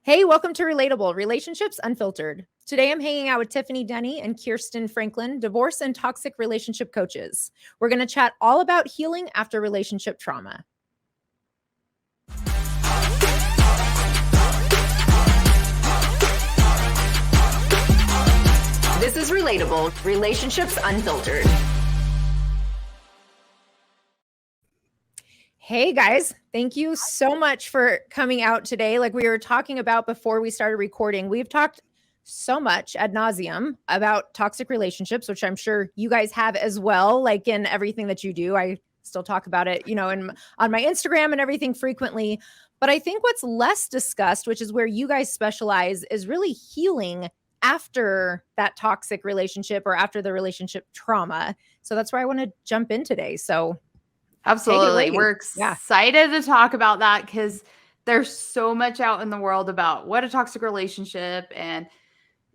Hey, welcome to Relatable, Relationships Unfiltered. Today I'm hanging out with Tiffany, Denny, and Kierstyn Franklin, divorce and toxic relationship coaches. We're going to chat all about healing after relationship trauma. This is Relatable, Relationships Unfiltered. Hey guys, thank you so much for coming out today. Like we were talking about before we started recording, we've talked so much ad nauseum about toxic relationships, which I'm sure you guys have as well. Like in everything that you do, I still talk about it, on my Instagram and everything frequently. But I think what's less discussed, which is where you guys specialize, is really healing after that toxic relationship or after the relationship trauma. So that's where I want to jump in today. So absolutely. We're excited to talk about that because there's so much out in the world about what a toxic relationship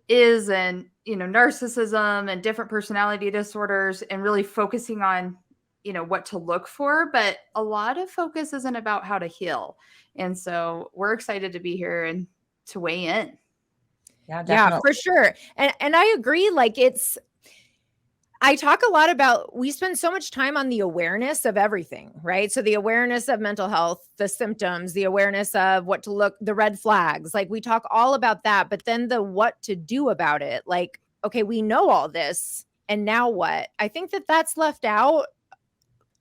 is narcissism and different personality disorders and really focusing on, what to look for. But a lot of focus isn't about how to heal. And so we're excited to be here and to weigh in. Yeah, definitely. Yeah, for sure. And I agree. I talk a lot about, we spend so much time on the awareness of everything, right? So the awareness of mental health, the symptoms, the awareness of what to look, the red flags, like we talk all about that, but then the what to do about it. Like, okay, we know all this and now what? I think that that's left out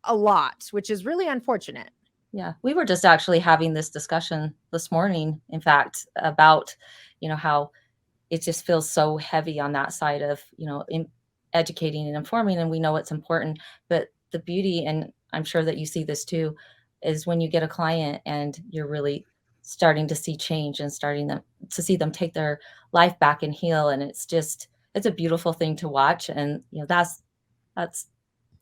a lot, which is really unfortunate. Yeah, we were just actually having this discussion this morning, in fact, about, how it just feels so heavy on that side of, educating and informing, and we know it's important. But the beauty, and I'm sure that you see this too, is when you get a client and you're really starting to see change and starting to see them take their life back and heal. And it's a beautiful thing to watch. And, that's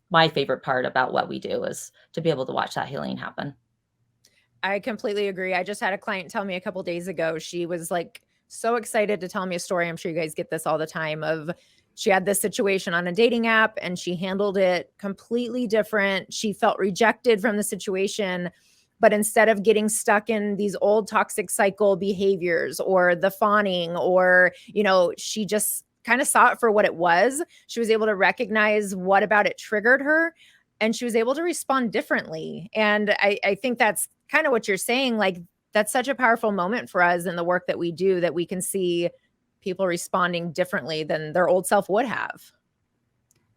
my favorite part about what we do, is to be able to watch that healing happen. I completely agree. I just had a client tell me a couple days ago, she was like so excited to tell me a story. I'm sure you guys get this all the time, of she had this situation on a dating app and she handled it completely different. She felt rejected from the situation, but instead of getting stuck in these old toxic cycle behaviors or the fawning, or, she just kind of saw it for what it was. She was able to recognize what about it triggered her, and she was able to respond differently. And I think that's kind of what you're saying. Like, that's such a powerful moment for us in the work that we do, that we can see people responding differently than their old self would have.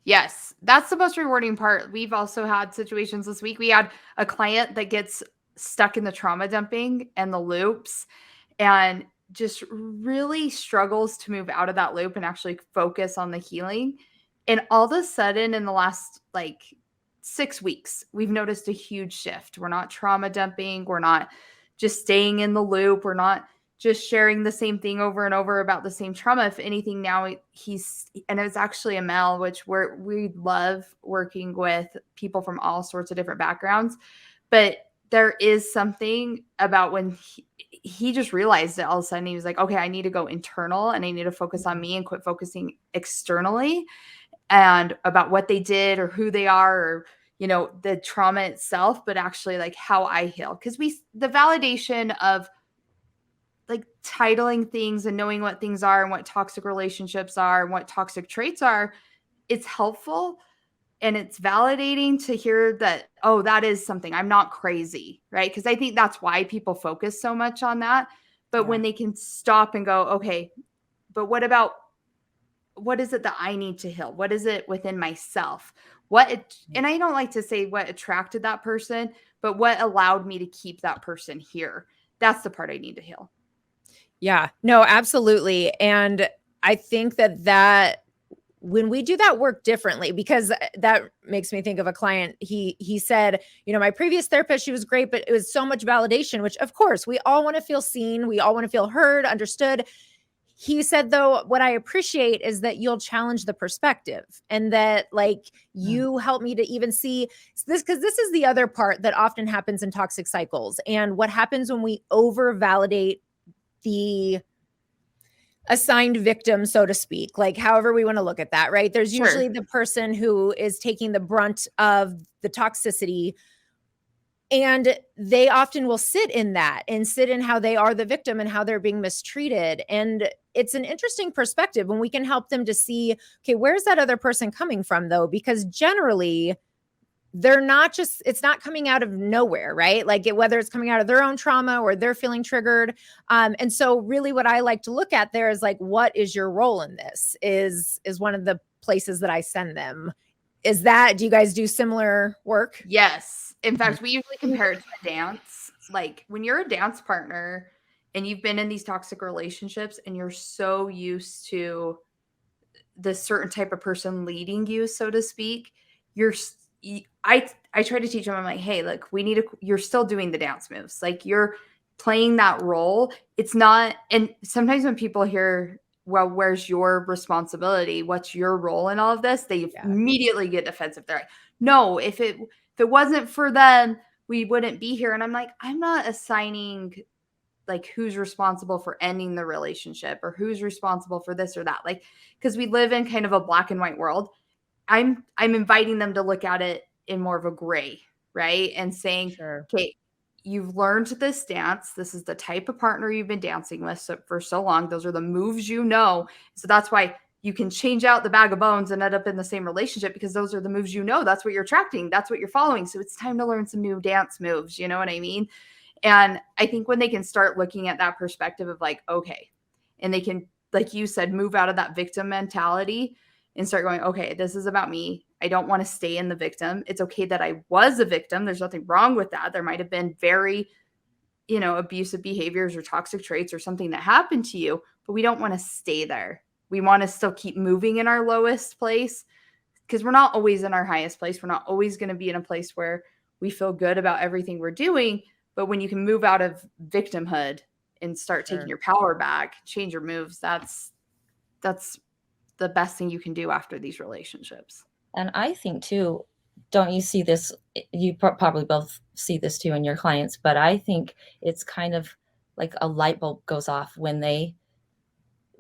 Yes, that's the most rewarding part. We've also had situations this week. We had a client that gets stuck in the trauma dumping and the loops and just really struggles to move out of that loop and actually focus on the healing. And all of a sudden, in the last 6 weeks, we've noticed a huge shift. We're not trauma dumping. We're not just staying in the loop. We're not just sharing the same thing over and over about the same trauma. If anything, now and it's actually a male, which we love working with people from all sorts of different backgrounds. But there is something about when he just realized it all of a sudden. He was like, okay, I need to go internal and I need to focus on me and quit focusing externally and about what they did or who they are, or the trauma itself, but actually how I heal. Because the validation of titling things and knowing what things are and what toxic relationships are and what toxic traits are, it's helpful and it's validating to hear that, oh, that is something. I'm not crazy, right? Because I think that's why people focus so much on that. But when they can stop and go, okay, but what is it that I need to heal? What is it within myself? And I don't like to say what attracted that person, but what allowed me to keep that person here. That's the part I need to heal. Yeah, no, absolutely. And I think that when we do that work differently, because that makes me think of a client, he said, my previous therapist, she was great, but it was so much validation, which of course we all want to feel seen. We all want to feel heard, understood. He said, though, what I appreciate is that you'll challenge the perspective, and that you help me to even see this, because this is the other part that often happens in toxic cycles. And what happens when we over validate the assigned victim, so to speak, however we want to look at that, right? There's usually the person who is taking the brunt of the toxicity. And they often will sit in that and sit in how they are the victim and how they're being mistreated. And it's an interesting perspective when we can help them to see, okay, where's that other person coming from though? Because generally they're not just, it's not coming out of nowhere, right? Like whether it's coming out of their own trauma or they're feeling triggered. And so really what I like to look at there is like, what is your role in this is one of the places that I send them. Is that, do you guys do similar work? Yes. In fact, we usually compare it to a dance. Like when you're a dance partner and you've been in these toxic relationships and you're so used to this certain type of person leading you, so to speak, I try to teach them, I'm like, hey, look, you're still doing the dance moves. Like you're playing that role. It's not, and sometimes when people hear, well, where's your responsibility? What's your role in all of this? They immediately get defensive. They're like, no, if it wasn't for them, we wouldn't be here. And I'm like, I'm not assigning like who's responsible for ending the relationship or who's responsible for this or that. Like, because we live in kind of a black and white world. I'm inviting them to look at it in more of a gray, right? And saying, okay, you've learned this dance. This is the type of partner you've been dancing with for so long. Those are the moves you know. So that's why you can change out the bag of bones and end up in the same relationship because those are the moves you know. That's what you're attracting. That's what you're following. So it's time to learn some new dance moves. You know what I mean? And I think when they can start looking at that perspective of like, okay, and they can, like you said, move out of that victim mentality and start going, okay, this is about me. I don't want to stay in the victim. It's okay that I was a victim. There's nothing wrong with that. There might have been very, abusive behaviors or toxic traits or something that happened to you, but we don't want to stay there. We want to still keep moving in our lowest place because we're not always in our highest place. We're not always going to be in a place where we feel good about everything we're doing. But when you can move out of victimhood and start taking your power back, change your moves, that's the best thing you can do after these relationships. And I think too, don't you see this? You probably both see this too in your clients, but I think it's kind of like a light bulb goes off when they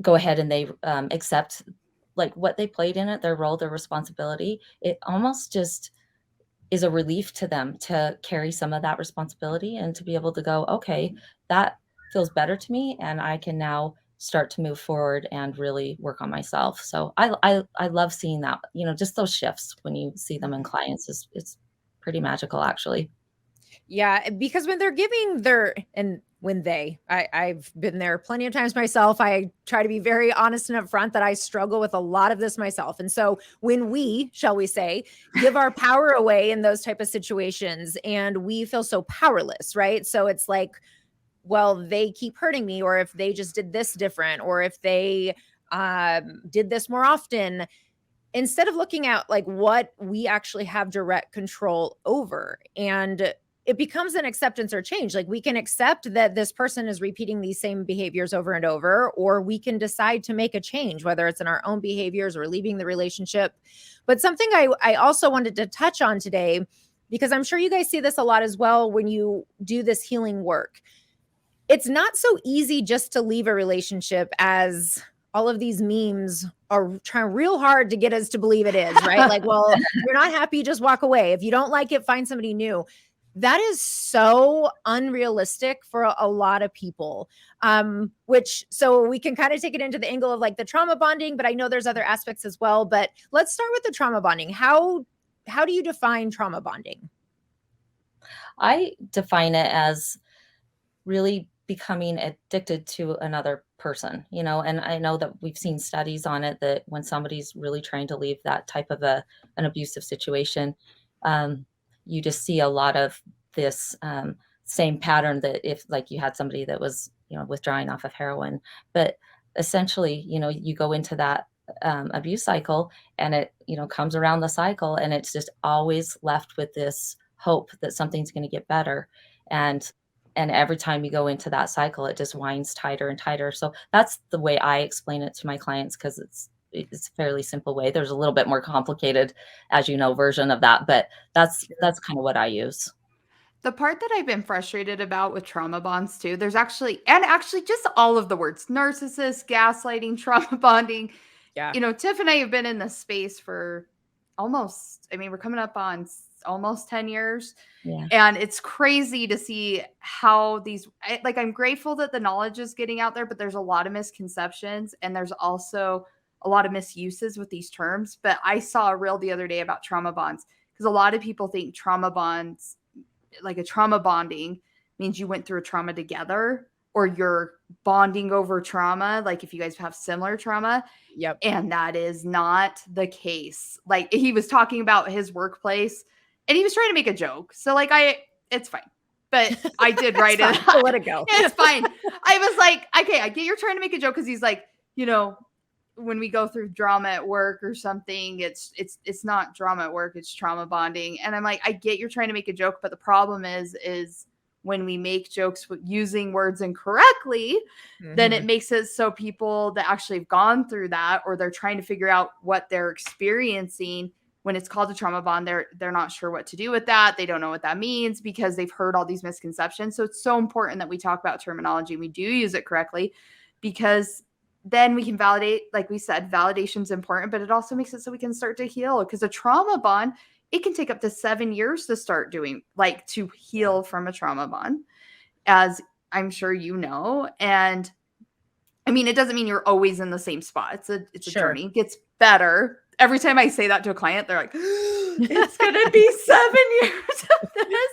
go ahead and they accept like what they played in it, their role, their responsibility. It almost just is a relief to them to carry some of that responsibility and to be able to go, okay, that feels better to me. And I can now start to move forward and really work on myself. So I love seeing that, just those shifts when you see them in clients it's pretty magical actually. Yeah, because when they're giving I've been there plenty of times myself. I try to be very honest and upfront that I struggle with a lot of this myself. And so when we, shall we say, give our power away in those type of situations and we feel so powerless, right? So it's like, well, they keep hurting me, or if they just did this different, or if they did this more often, instead of looking at like what we actually have direct control over. And it becomes an acceptance or change. Like we can accept that this person is repeating these same behaviors over and over, or we can decide to make a change, whether it's in our own behaviors or leaving the relationship. But something I also wanted to touch on today, because I'm sure you guys see this a lot as well when you do this healing work. It's not so easy just to leave a relationship as all of these memes are trying real hard to get us to believe it is, right? Like, well, you're not happy, just walk away. If you don't like it, find somebody new. That is so unrealistic for a lot of people, so we can kind of take it into the angle of like the trauma bonding, but I know there's other aspects as well. But let's start with the trauma bonding. How do you define trauma bonding? I define it as really becoming addicted to another person, and I know that we've seen studies on it that when somebody's really trying to leave that type of an abusive situation, you just see a lot of this same pattern that if like you had somebody that was, withdrawing off of heroin, but essentially, you go into that abuse cycle and it, comes around the cycle and it's just always left with this hope that something's going to get better. And every time you go into that cycle, it just winds tighter and tighter. So that's the way I explain it to my clients, because it's a fairly simple way. There's a little bit more complicated, as version of that, but that's kind of what I use. The part that I've been frustrated about with trauma bonds too, there's actually just all of the words, narcissist, gaslighting, trauma bonding. Yeah. Tiff and I have been in this space for we're coming up on almost 10 years. Yeah. And it's crazy to see how I'm grateful that the knowledge is getting out there, but there's a lot of misconceptions and there's also a lot of misuses with these terms. But I saw a reel the other day about trauma bonds, because a lot of people think trauma bonds, like a trauma bonding, means you went through a trauma together, or you're bonding over trauma, like if you guys have similar trauma. Yep. And that is not the case. Like, he was talking about his workplace and he was trying to make a joke. So like, it's fine. But I did write it. I'll let it go. It's fine. I was like, okay, I get you're trying to make a joke, because he's like, when we go through drama at work or something, it's not drama at work, it's trauma bonding. And I'm like, I get you're trying to make a joke, but the problem is when we make jokes using words incorrectly, then it makes it so people that actually have gone through that, or they're trying to figure out what they're experiencing when it's called a trauma bond, they're not sure what to do with that. They don't know what that means because they've heard all these misconceptions. So it's so important that we talk about terminology and we do use it correctly, because then we can validate. Like we said, validation is important, but it also makes it so we can start to heal, because a trauma bond, it can take up to 7 years to start doing, like, to heal from a trauma bond, as I'm sure you know. And I mean, it doesn't mean you're always in the same spot. It's a Sure. journey. It gets better. Every time I say that to a client, they're like, it's going to be 7 years of this.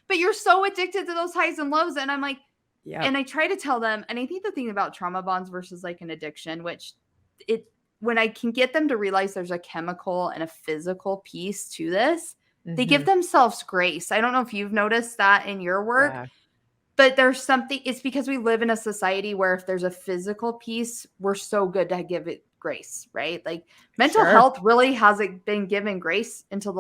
But you're so addicted to those highs and lows. And I'm like, yeah. And I try to tell them, and I think the thing about trauma bonds versus like an addiction, when I can get them to realize there's a chemical and a physical piece to this, they give themselves grace. I don't know if you've noticed that in your work, but there's something, it's because we live in a society where if there's a physical piece, we're so good to give it grace, right? Like, mental health really hasn't been given grace until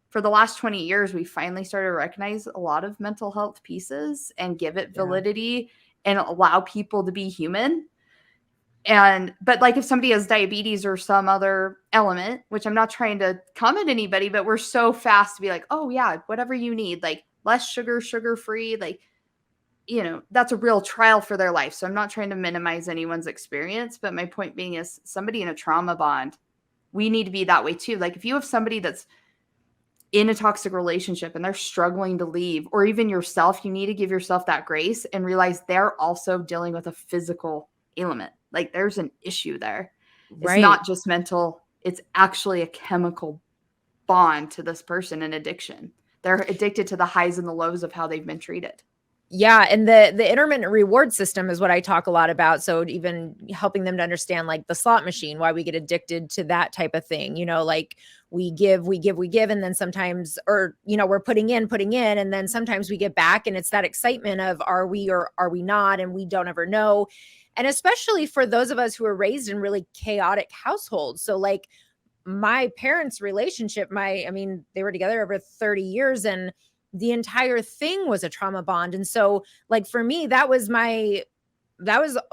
for the last 20 years, we finally started to recognize a lot of mental health pieces and give it validity and allow people to be human. But like, if somebody has diabetes or some other element, which I'm not trying to comment anybody, but we're so fast to be like, oh yeah, whatever you need, like less sugar-free, like, that's a real trial for their life. So I'm not trying to minimize anyone's experience, but my point being is, somebody in a trauma bond, we need to be that way too. Like, if you have somebody that's in a toxic relationship and they're struggling to leave, or even yourself, you need to give yourself that grace and realize they're also dealing with a physical ailment. Like, there's an issue there. It's not just mental. It's actually a chemical bond to this person, an addiction. They're addicted to the highs and the lows of how they've been treated. Yeah. And the intermittent reward system is what I talk a lot about. So even helping them to understand, like, the slot machine, why we get addicted to that type of thing, like we give. And then sometimes, or, we're putting in, and then sometimes we get back, and it's that excitement of, are we or are we not? And we don't ever know. And especially for those of us who are raised in really chaotic households. So like, my parents' relationship, they were together over 30 years, and the entire thing was a trauma bond. And so, like, for me, that was my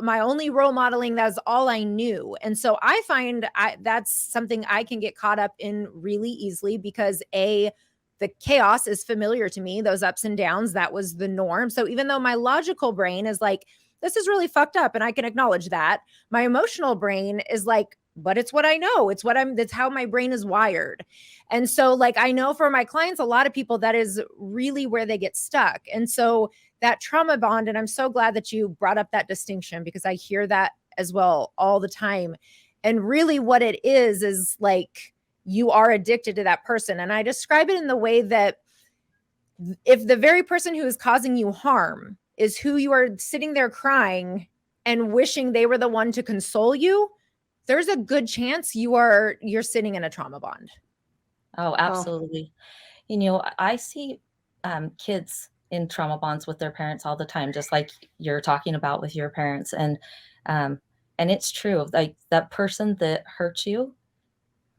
only role modeling. That was all I knew. And so I find that's something I can get caught up in really easily, because the chaos is familiar to me. Those ups and downs, that was the norm. So even though my logical brain is like, this is really fucked up, and I can acknowledge that, my emotional brain is like, but it's what I know. That's how my brain is wired. And so, like, I know for my clients, a lot of people, that is really where they get stuck. And so that trauma bond, and I'm so glad that you brought up that distinction, because I hear that as well all the time. And really what it is like, you are addicted to that person. And I describe it in the way that if the very person who is causing you harm is who you are sitting there crying and wishing they were the one to console you, there's a good chance you're sitting in a trauma bond. Oh, absolutely. I see kids in trauma bonds with their parents all the time, just like you're talking about with your parents. And it's true. Like, that person that hurt you,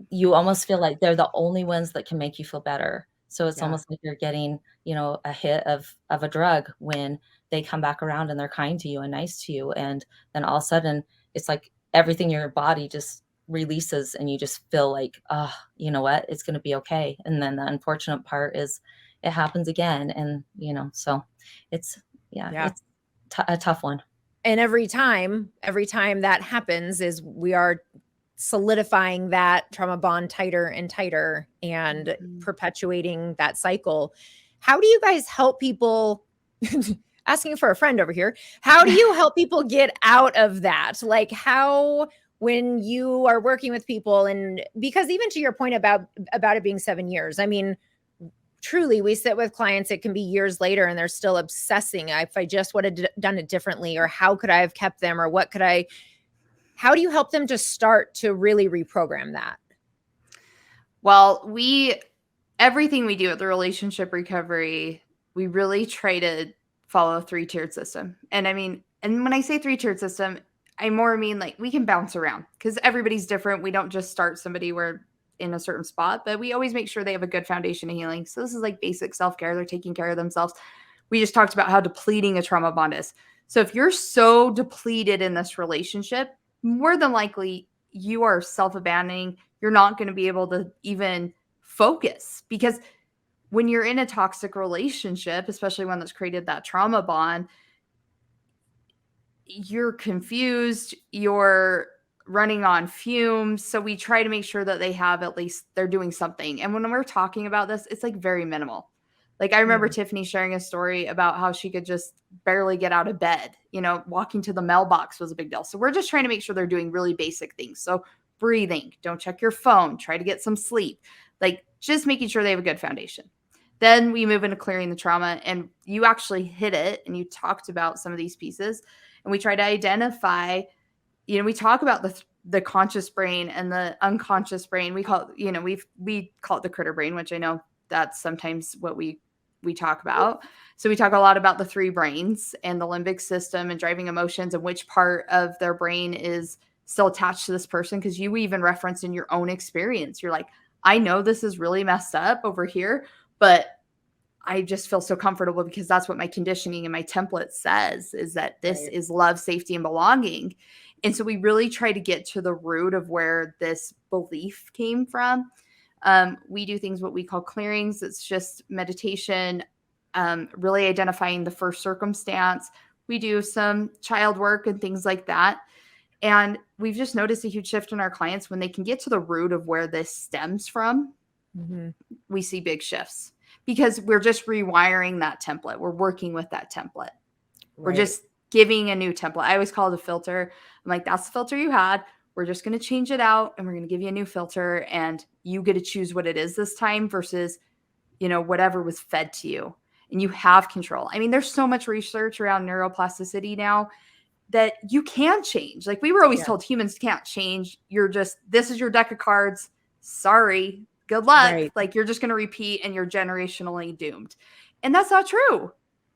you almost feel like they're the only ones that can make you feel better. So it's almost like you're getting, a hit of a drug when they come back around and they're kind to you and nice to you. And then all of a sudden, it's like everything in your body just releases, and you just feel like, oh, you know what, it's going to be okay. And then the unfortunate part is it happens again. And, so it's a tough one. And every time that happens, is we are solidifying that trauma bond tighter and tighter and perpetuating that cycle. How do you guys help people? Asking for a friend over here. How do you help people get out of that? Like, how, when you are working with people, and because even to your point about it being 7 years, I mean, truly, we sit with clients, it can be years later and they're still obsessing. If I just would have done it differently, or how could I have kept them, or how do you help them to start to really reprogram that? Well, everything we do at the relationship recovery, we really try to follow a 3-tiered system. And I mean, and when I say 3-tiered system, I more mean like we can bounce around because everybody's different. We don't just start somebody where in a certain spot, but we always make sure they have a good foundation of healing. So this is like basic self-care. They're taking care of themselves. We just talked about how depleting a trauma bond is. So if you're so depleted in this relationship, more than likely you are self-abandoning. You're not going to be able to even focus, because when you're in a toxic relationship, especially one that's created that trauma bond, you're confused, you're running on fumes. So we try to make sure that they have, at least they're doing something. And when we're talking about this, it's like very minimal. Like I remember Tiffany sharing a story about how she could just barely get out of bed. You know, walking to the mailbox was a big deal. So we're just trying to make sure they're doing really basic things. So breathing, don't check your phone, try to get some sleep, like just making sure they have a good foundation. Then we move into clearing the trauma, and you actually hit it and you talked about some of these pieces, and we try to identify, you know, we talk about the conscious brain and the unconscious brain. We call it, you know, we call it the critter brain, which I know that's sometimes what we talk about. So we talk a lot about the 3 brains and the limbic system and driving emotions, and which part of their brain is still attached to this person. Because you even referenced in your own experience, you're like, I know this is really messed up over here, but I just feel so comfortable because that's what my conditioning and my template says, is that this is love, safety, and belonging. And so we really try to get to the root of where this belief came from. We do things what we call clearings. It's just meditation, really identifying the first circumstance. We do some child work and things like that. And we've just noticed a huge shift in our clients when they can get to the root of where this stems from. We see big shifts because we're just rewiring that template. We're working with that template. We're just giving a new template. I always call it a filter. I'm like, that's the filter you had. We're just going to change it out and we're going to give you a new filter, and you get to choose what it is this time versus, you know, whatever was fed to you, and you have control. I mean, there's so much research around neuroplasticity now that you can change. Like we were always told humans can't change. You're just, this is your deck of cards. Sorry. Good luck. Like you're just going to repeat and you're generationally doomed. And that's not true.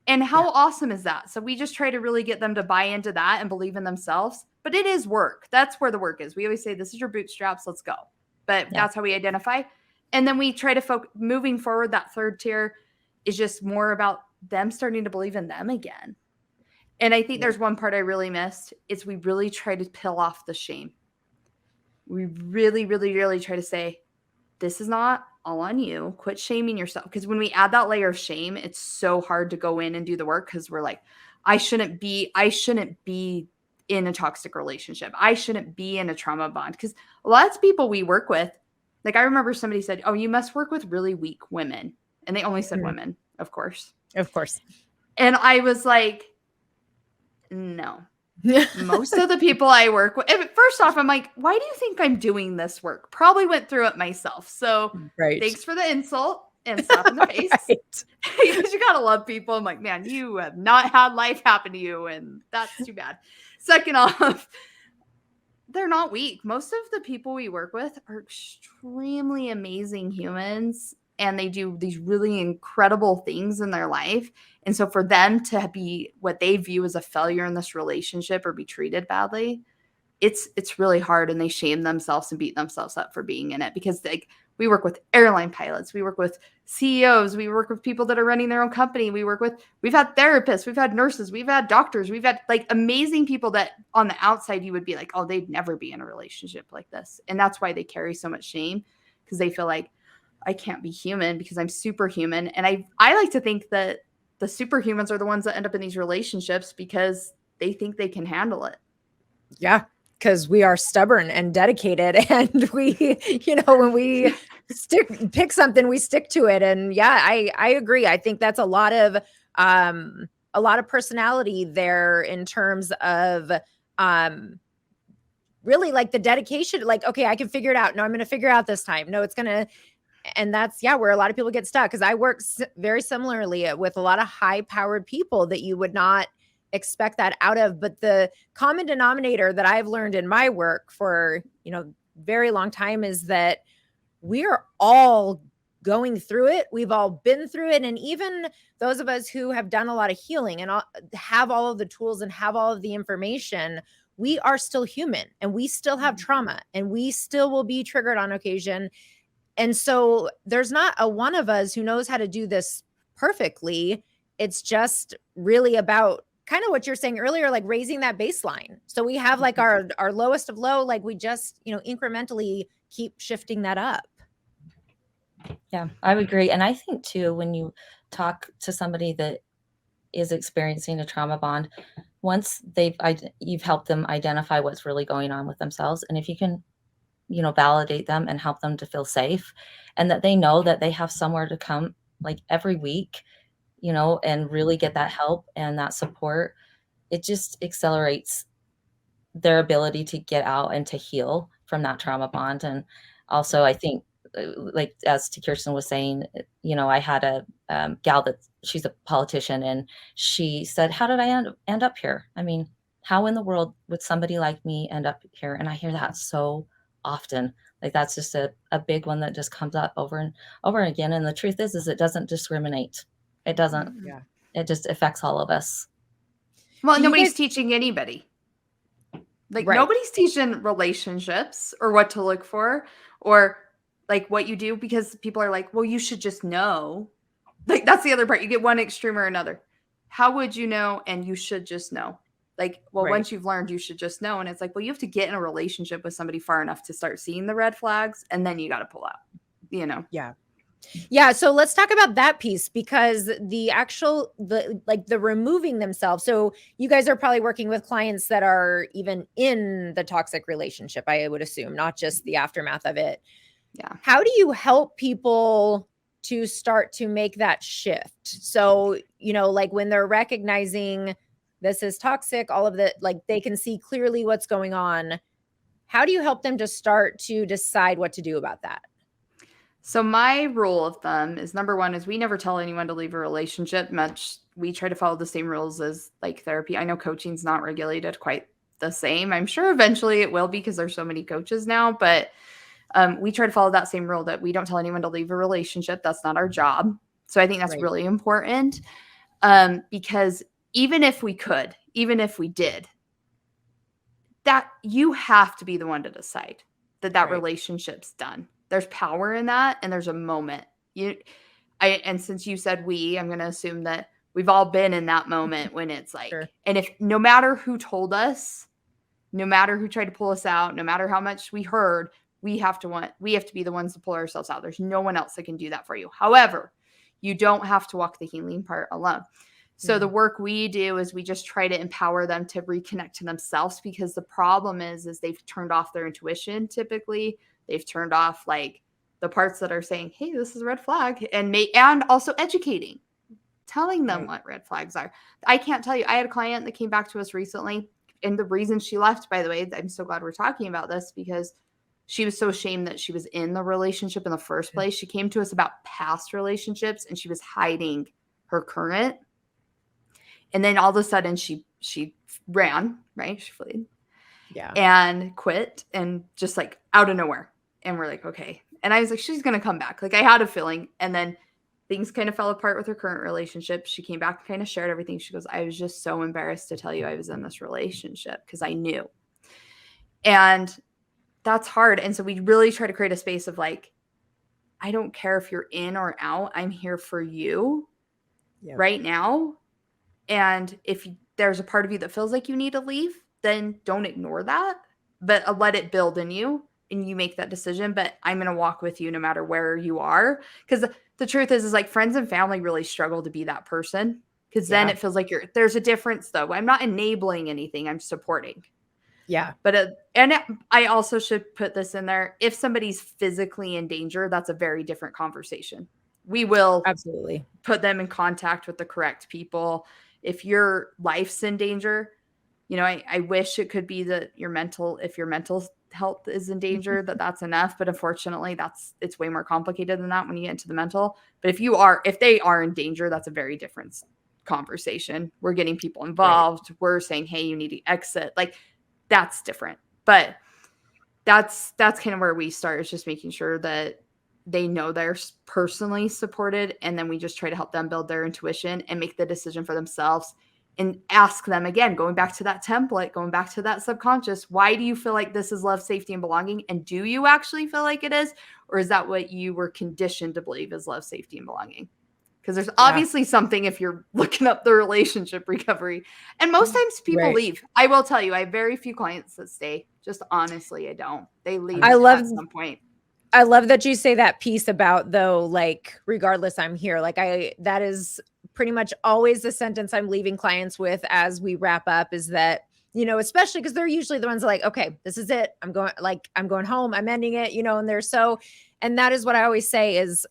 And how awesome is that? So we just try to really get them to buy into that and believe in themselves. But it is work. That's where the work is. We always say, this is your bootstraps. Let's go. But that's how we identify. And then we try to moving forward, that 3rd tier is just more about them starting to believe in them again. And I think there's one part I really missed. It's we really try to peel off the shame. We really, really, really try to say, this is not all on you. Quit shaming yourself. Because when we add that layer of shame, it's so hard to go in and do the work, because we're like, I shouldn't be in a toxic relationship. I shouldn't be in a trauma bond. Because a lot of people we work with, like I remember somebody said, oh, you must work with really weak women. And they only said women, of course. Of course. And I was like, no. Most of the people I work with, first off, I'm like, why do you think I'm doing this work? Probably went through it myself. So thanks for the insult and slap in the face. Because you gotta love people. I'm like, man, you have not had life happen to you, and that's too bad. Second off, they're not weak. Most of the people we work with are extremely amazing humans, and they do these really incredible things in their life. And so for them to be what they view as a failure in this relationship or be treated badly, it's really hard, and they shame themselves and beat themselves up for being in it. Because like we work with airline pilots, we work with CEOs, we work with people that are running their own company, we've had therapists, we've had nurses, we've had doctors, we've had like amazing people that on the outside you would be like, oh, they'd never be in a relationship like this. And that's why they carry so much shame, because they feel like, I can't be human because I'm superhuman. And I like to think that the superhumans are the ones that end up in these relationships because they think they can handle it. Yeah. because we are stubborn and dedicated, and we, when we pick something, we stick to it. And yeah, I agree. I think that's a lot of personality there in terms of really like the dedication, like, okay, I can figure it out. No, I'm going to figure it out this time. No, it's going to, and that's, where a lot of people get stuck. Cause I work very similarly with a lot of high powered people that you would not expect that out of. But the common denominator that I've learned in my work for, very long time is that we are all going through it. We've all been through it. And even those of us who have done a lot of healing and have all of the tools and have all of the information, we are still human and we still have trauma and we still will be triggered on occasion. And so there's not a one of us who knows how to do this perfectly. It's just really about kind of what you're saying earlier, like raising that baseline. So we have like our lowest of low, like we just, incrementally keep shifting that up. Yeah, I would agree. And I think too, when you talk to somebody that is experiencing a trauma bond, once you've helped them identify what's really going on with themselves, and if you can, validate them and help them to feel safe, and that they know that they have somewhere to come like every week, and really get that help and that support, it just accelerates their ability to get out and to heal from that trauma bond. And also, I think, like as to Kierstyn was saying, I had a gal that she's a politician, and she said, "How did I end up here? I mean, how in the world would somebody like me end up here?" And I hear that so often. Like that's just a big one that just comes up over and over again. And the truth is it doesn't discriminate. It doesn't. Yeah. It just affects all of us. Well, nobody's teaching anybody. Like nobody's teaching relationships or what to look for or like what you do, because people are like, well, you should just know. Like that's the other part. You get one extreme or another. How would you know? And you should just know. Like, well, once you've learned, you should just know. And it's like, well, you have to get in a relationship with somebody far enough to start seeing the red flags, and then you got to pull out, Yeah. Yeah. So let's talk about that piece, because the removing themselves. So you guys are probably working with clients that are even in the toxic relationship, I would assume, not just the aftermath of it. Yeah. How do you help people to start to make that shift? So, like when they're recognizing this is toxic, all of that, like they can see clearly what's going on. How do you help them to start to decide what to do about that? So my rule of thumb is, number one, is we never tell anyone to leave a relationship. Much we try to follow the same rules as like therapy. I know coaching's not regulated quite the same. I'm sure eventually it will be because there's so many coaches now, but we try to follow that same rule that we don't tell anyone to leave a relationship. That's not our job. So I think that's really important, because even if we did, that you have to be the one to decide that relationship's done. There's power in that, and there's a moment. And since you said I'm going to assume that we've all been in that moment when it's like, and if no matter who told us, no matter who tried to pull us out, no matter how much we heard, we have to be the ones to pull ourselves out. There's no one else that can do that for you. However, you don't have to walk the healing part alone. So the work we do is we just try to empower them to reconnect to themselves, because the problem is they've turned off their intuition. Typically, they've turned off like the parts that are saying, "Hey, this is a red flag," and also educating, telling them what red flags are. I can't tell you. I had a client that came back to us recently, and the reason she left, by the way, I'm so glad we're talking about this, because she was so ashamed that she was in the relationship in the first place. She came to us about past relationships, and she was hiding her current. And then all of a sudden she ran, right? She fled. Yeah. And quit, and just like out of nowhere. And we're like, okay. And I was like, she's going to come back. Like I had a feeling. And then things kind of fell apart with her current relationship. She came back and kind of shared everything. She goes, "I was just so embarrassed to tell you I was in this relationship because I knew." And that's hard. And so we really try to create a space of like, I don't care if you're in or out. I'm here for you right now. And if there's a part of you that feels like you need to leave, then don't ignore that, but let it build in you and you make that decision. But I'm going to walk with you no matter where you are. Because the truth is like friends and family really struggle to be that person, because then it feels like there's a difference though. I'm not enabling anything. I'm supporting. Yeah. But I also should put this in there. If somebody's physically in danger, that's a very different conversation. We will Absolutely put them in contact with the correct people. If your life's in danger, I wish it could be that if your mental health is in danger, that's enough. But unfortunately, it's way more complicated than that when you get into the mental. But if they are in danger, that's a very different conversation. We're getting people involved. Right. We're saying, hey, you need to exit. Like, that's different. But that's kind of where we start, is just making sure that they know they're personally supported. And then we just try to help them build their intuition and make the decision for themselves, and ask them again, going back to that template, going back to that subconscious, why do you feel like this is love, safety, and belonging? And do you actually feel like it is? Or is that what you were conditioned to believe is love, safety, and belonging? Because there's obviously something if you're looking up the relationship recovery. And most times people leave. I will tell you, I have very few clients that stay. Just honestly, I don't. They leave at some point. I love that you say that piece about, though, like, regardless, I'm here. Like, that is pretty much always the sentence I'm leaving clients with as we wrap up, is that, especially because they're usually the ones that are like, okay, this is it. I'm going home. I'm ending it, and that is what I always say is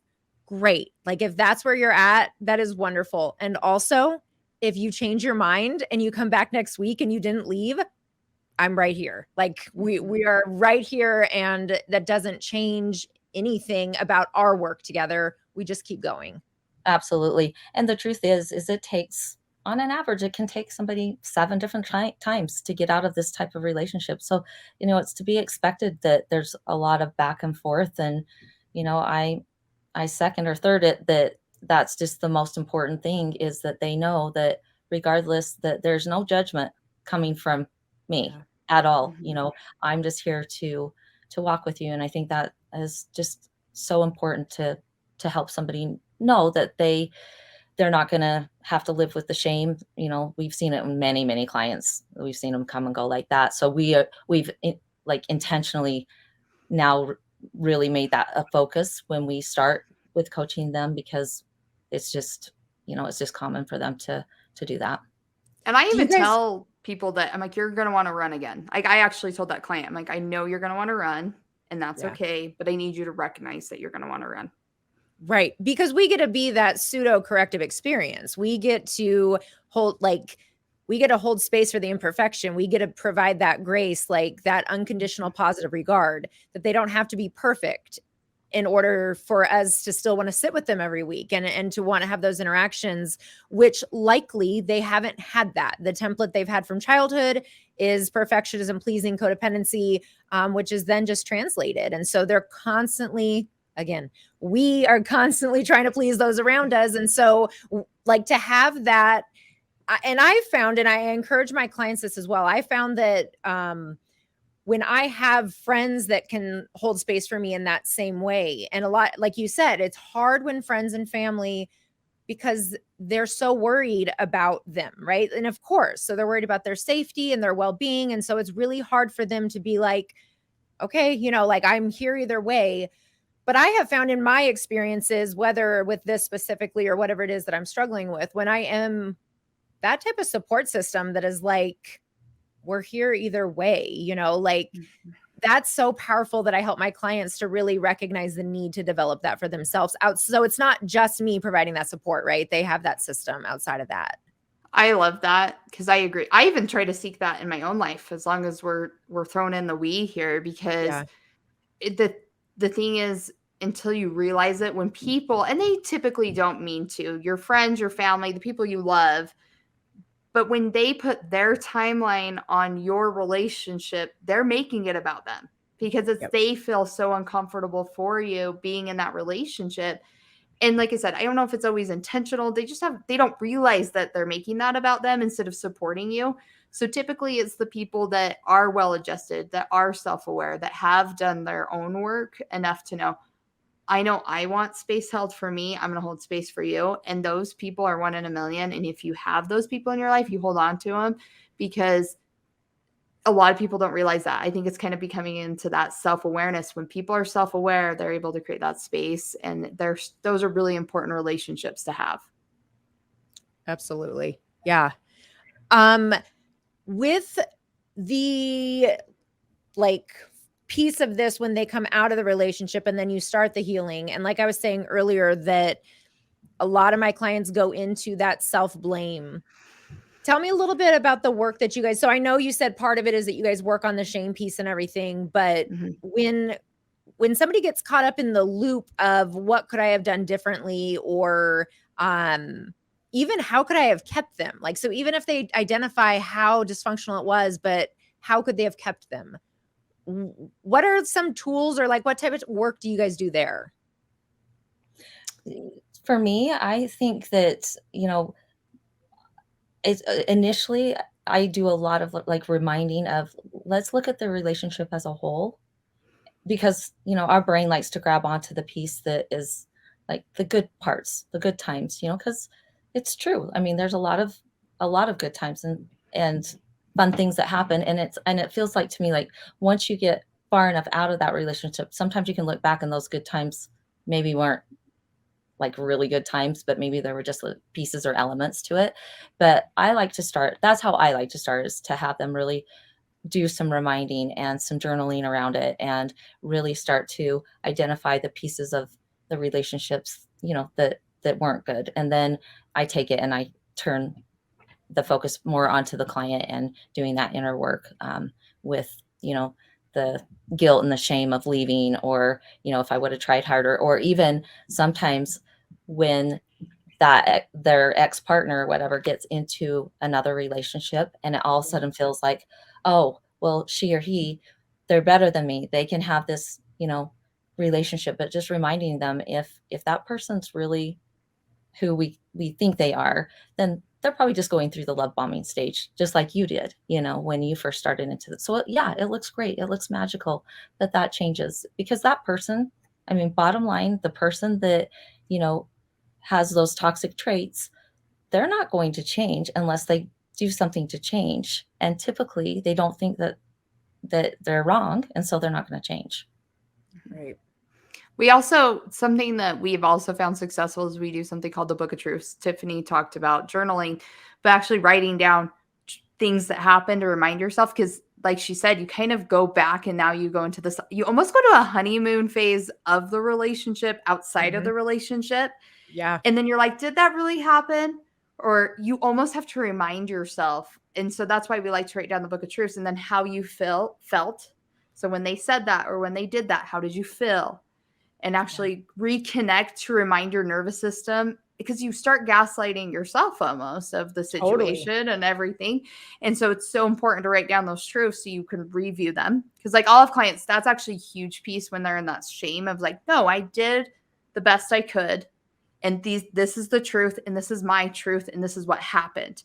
great. Like, if that's where you're at, that is wonderful. And also, if you change your mind and you come back next week and you didn't leave, I'm right here. Like, we are right here, and that doesn't change anything about our work together. We just keep going. Absolutely. And the truth is it takes, on an average, it can take somebody 7 different times to get out of this type of relationship. So, it's to be expected that there's a lot of back and forth. And, I second or third it, that's just the most important thing, is that they know that regardless, that there's no judgment coming from me at all. I'm just here to walk with you. And I think that is just so important to help somebody know that they're not going to have to live with the shame. We've seen it in many, many clients. We've seen them come and go like that. So we've intentionally now really made that a focus when we start with coaching them, because it's just, it's just common for them to do that. And I even tell people that, I'm like, you're going to want to run again. Like, I actually told that client, I'm like, I know you're going to want to run, and that's okay, but I need you to recognize that you're going to want to run. Right. Because we get to be that pseudo corrective experience. We get to hold space for the imperfection. We get to provide that grace, like that unconditional positive regard, that they don't have to be perfect in order for us to still want to sit with them every week and to want to have those interactions, which likely they haven't had that. The template they've had from childhood is perfectionism, pleasing, codependency, which is then just translated. And so they're constantly, again, we are constantly trying to please those around us. And so, like, to have that, and I found, and I encourage my clients this as well, I found that when I have friends that can hold space for me in that same way, and a lot, like you said, it's hard when friends and family, because they're so worried about them, right? And of course, so they're worried about their safety and their well-being. And so it's really hard for them to be like, okay, like, I'm here either way. But I have found in my experiences, whether with this specifically or whatever it is that I'm struggling with, when I am that type of support system that is like, we're here either way, like, that's so powerful, that I help my clients to really recognize the need to develop that for themselves out. So it's not just me providing that support, right? They have that system outside of that. I love that, because I agree. I even try to seek that in my own life, as long as we're thrown in the we here, because the thing is, until you realize it, when people, and they typically don't mean to, your friends, your family, the people you love, but when they put their timeline on your relationship, they're making it about them, because they feel so uncomfortable for you being in that relationship. And like I said, I don't know if it's always intentional. They don't realize that they're making that about them instead of supporting you. So typically it's the people that are well-adjusted, that are self-aware, that have done their own work enough to know, I know I want space held for me. I'm going to hold space for you. And those people are 1 in a million. And if you have those people in your life, you hold on to them, because a lot of people don't realize that. I think it's kind of becoming into that self-awareness. When people are self-aware, they're able to create that space. And those are really important relationships to have. Absolutely. Yeah. With the like piece of this when they come out of the relationship and then you start the healing. And like I was saying earlier, that a lot of my clients go into that self-blame. Tell me a little bit about the work that you guys, so I know you said part of it is that you guys work on the shame piece and everything, but Mhm. when somebody gets caught up in the loop of what could I have done differently, or even how could I have kept them? Like, so even if they identify how dysfunctional it was, but how could they have kept them? What are some tools, or like what type of work do you guys do there? For me, I think that, it's initially I do a lot of like reminding of, let's look at the relationship as a whole, because our brain likes to grab onto the piece that is like the good parts, the good times, because it's true. I mean, there's a lot of good times and fun things that happen, and it feels like to me like once you get far enough out of that relationship, sometimes you can look back and those good times maybe weren't like really good times, but maybe there were just like pieces or elements to it. But that's how I like to start, is to have them really do some reminding and some journaling around it, and really start to identify the pieces of the relationships, that weren't good. And then I take it and I turn the focus more onto the client and doing that inner work, with, the guilt and the shame of leaving, or, if I would have tried harder, or even sometimes when their ex-partner or whatever gets into another relationship and it all of a sudden feels like, oh, well, she or he, they're better than me, they can have this, relationship. But just reminding them, if that person's really who we think they are, then they're probably just going through the love bombing stage, just like you did, when you first started into it. So yeah, it looks great, it looks magical, but that changes, because that person, I mean, bottom line, the person that, you know has those toxic traits, they're not going to change unless they do something to change. And typically they don't think that they're wrong, and so they're not going to change. Right. We also, something that we've also found successful is we do something called the Book of Truths. Tiffany talked about journaling, but actually writing down things that happen to remind yourself. Because, like she said, you kind of go back and now you go into this, you almost go to a honeymoon phase of the relationship outside of the relationship. Yeah. And then you're like, did that really happen? Or you almost have to remind yourself. And so that's why we like to write down the Book of Truths, and then how you felt. So when they said that or when they did that, how did you feel? And actually reconnect to remind your nervous system, because you start gaslighting yourself almost of the situation and everything. And so it's so important to write down those truths so you can review them. Because like all of clients, that's actually a huge piece when they're in that shame of like, no, I did the best I could. And this is the truth, and this is my truth, and this is what happened.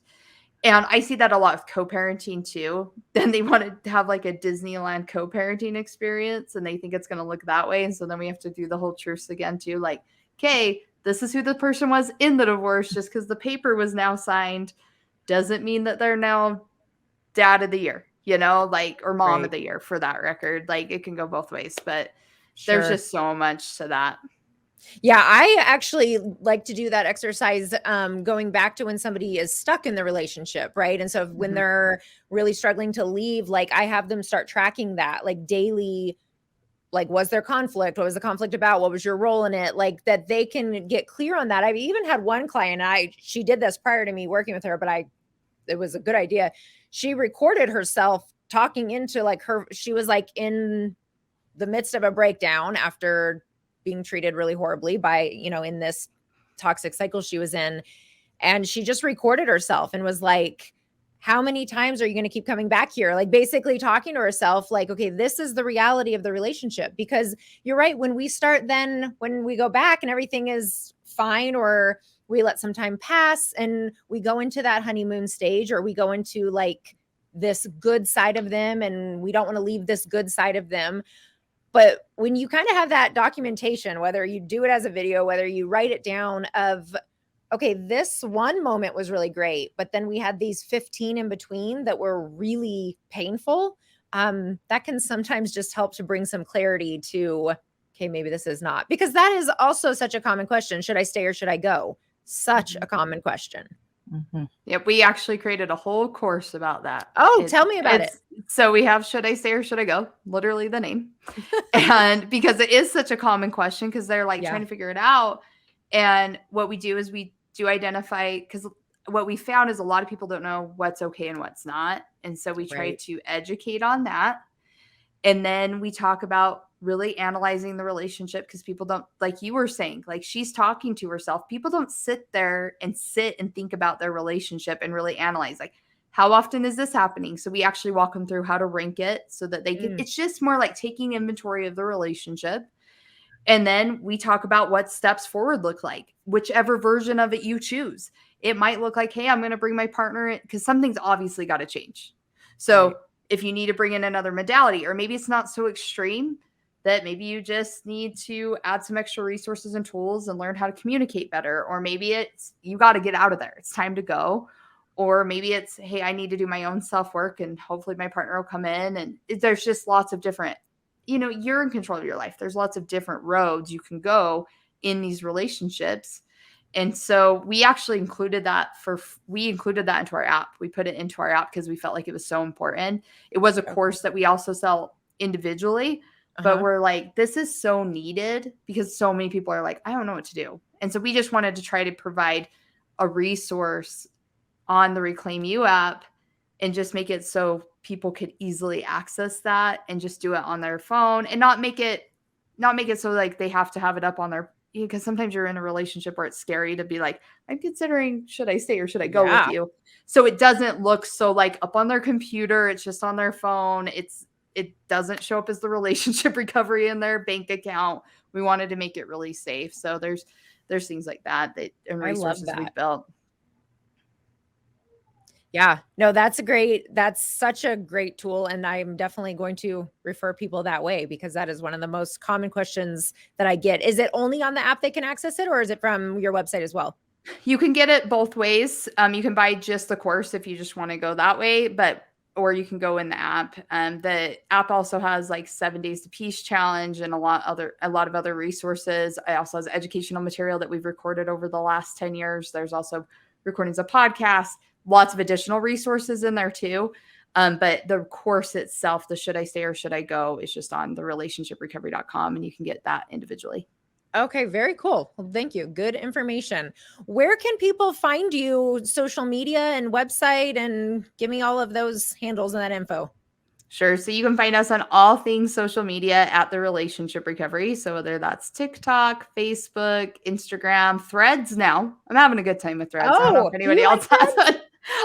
And I see that a lot with co-parenting too. Then they want to have like a Disneyland co-parenting experience, and they think it's going to look that way. And so then we have to do the whole truths again too. Like, okay, this is who the person was in the divorce. Just because the paper was now signed doesn't mean that they're now dad of the year, like, or mom of the year for that record. Like, it can go both ways, but there's just so much to that. Yeah, I actually like to do that exercise, going back to when somebody is stuck in the relationship, right? And so when they're really struggling to leave, like I have them start tracking that, like daily, like was there conflict? What was the conflict about? What was your role in it? Like that they can get clear on that. I've even had one client, she did this prior to me working with her, but it was a good idea. She recorded herself talking into like she was like in the midst of a breakdown after being treated really horribly by, in this toxic cycle she was in. And she just recorded herself and was like, how many times are you going to keep coming back here? Like basically talking to herself, like, okay, this is the reality of the relationship. Because you're right. When we go back and everything is fine, or we let some time pass and we go into that honeymoon stage, or we go into like this good side of them and we don't want to leave this good side of them. But when you kind of have that documentation, whether you do it as a video, whether you write it down of, okay, this one moment was really great, but then we had these 15 in between that were really painful. That can sometimes just help to bring some clarity to, okay, maybe this is not, because that is also such a common question. Should I stay or should I go? Such a common question. Yep, we actually created a whole course about that. Oh, tell me about it. So we have Should I Stay or Should I Go? Literally the name. And because it is such a common question, because they're like trying to figure it out. And what we do is we do identify, because what we found is a lot of people don't know what's okay and what's not. And so we try to educate on that. And then we talk about really analyzing the relationship, because people don't, like you were saying, like she's talking to herself. People don't sit there and think about their relationship and really analyze, like, how often is this happening? So we actually walk them through how to rank it so that they can, it's just more like taking inventory of the relationship. And then we talk about what steps forward look like, whichever version of it you choose. It might look like, hey, I'm going to bring my partner in, because something's obviously got to change. So if you need to bring in another modality, or maybe it's not so extreme that maybe you just need to add some extra resources and tools and learn how to communicate better. Or maybe it's, you got to get out of there. It's time to go. Or maybe it's, hey, I need to do my own self-work and hopefully my partner will come in. And there's just lots of different, you're in control of your life. There's lots of different roads you can go in these relationships. And so we actually included that into our app. We put it into our app because we felt like it was so important. It was a course that we also sell individually, but we're like, this is so needed because so many people are like, I don't know what to do. And so we just wanted to try to provide a resource on the Reclaim You app and just make it so people could easily access that and just do it on their phone, and not make it so like they have to have it up on their, because sometimes you're in a relationship where it's scary to be like, I'm considering, should I stay or should I go with you? So it doesn't look so like up on their computer. It's just on their phone. It doesn't show up as the relationship recovery in their bank account. We wanted to make it really safe. So there's things like that and resources we've built. Yeah, no, that's such a great tool. And I'm definitely going to refer people that way, because that is one of the most common questions that I get. Is it only on the app they can access it, or is it from your website as well? You can get it both ways. You can buy just the course if you just want to go that way, or you can go in the app. The app also has like 7 days to peace challenge and a lot of other resources. It also has educational material that we've recorded over the last 10 years. There's also recordings of podcasts, lots of additional resources in there too. But the course itself, the Should I Stay or Should I Go, is just on the relationshiprecovery.com, and you can get that individually. Okay, very cool. Well, thank you. Good information. Where can people find you? Social media and website, and give me all of those handles and that info. Sure. So you can find us on all things social media at The Relationship Recovery. So whether that's TikTok, Facebook, Instagram, Threads now. I'm having a good time with Threads. I don't know if anybody else has one.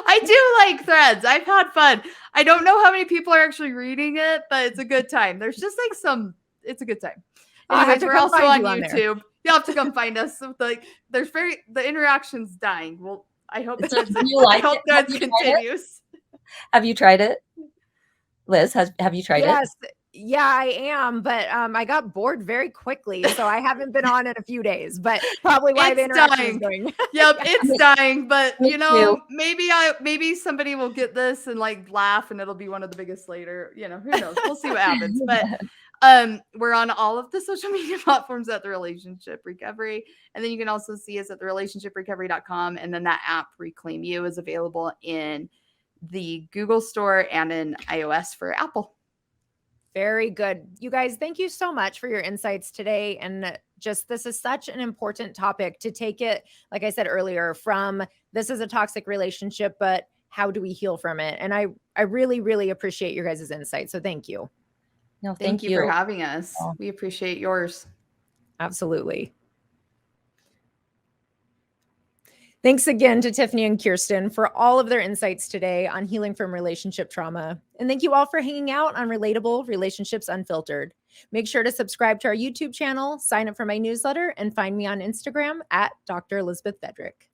I do like Threads. I've had fun. I don't know how many people are actually reading it, but it's a good time. There's just like it's a good time. Anyways, we're also on YouTube. You'll have to come find us. So the interaction's dying. Well, I hope Threads continues. Have you tried it? Liz, have you tried it? Yes. Yeah, I am. But I got bored very quickly. So I haven't been on in a few days, but probably why the interaction is going. Yep, it's dying. But maybe somebody will get this and like laugh, and it'll be one of the biggest later. Who knows? We'll see what happens. But we're on all of the social media platforms at The Relationship Recovery. And then you can also see us at therelationshiprecovery.com. And then that app, Reclaim You, is available in the Google Store and in iOS for Apple. Very good. You guys, thank you so much for your insights today. And this is such an important topic to take it, like I said earlier, from this is a toxic relationship, but how do we heal from it? And I really, really appreciate your guys' insights. So thank you. No, thank you for having us. We appreciate yours. Absolutely. Thanks again to Tiffany and Kierstyn for all of their insights today on healing from relationship trauma. And thank you all for hanging out on Relatable Relationships Unfiltered. Make sure to subscribe to our YouTube channel, sign up for my newsletter, and find me on Instagram at Dr. Elizabeth Fedrick.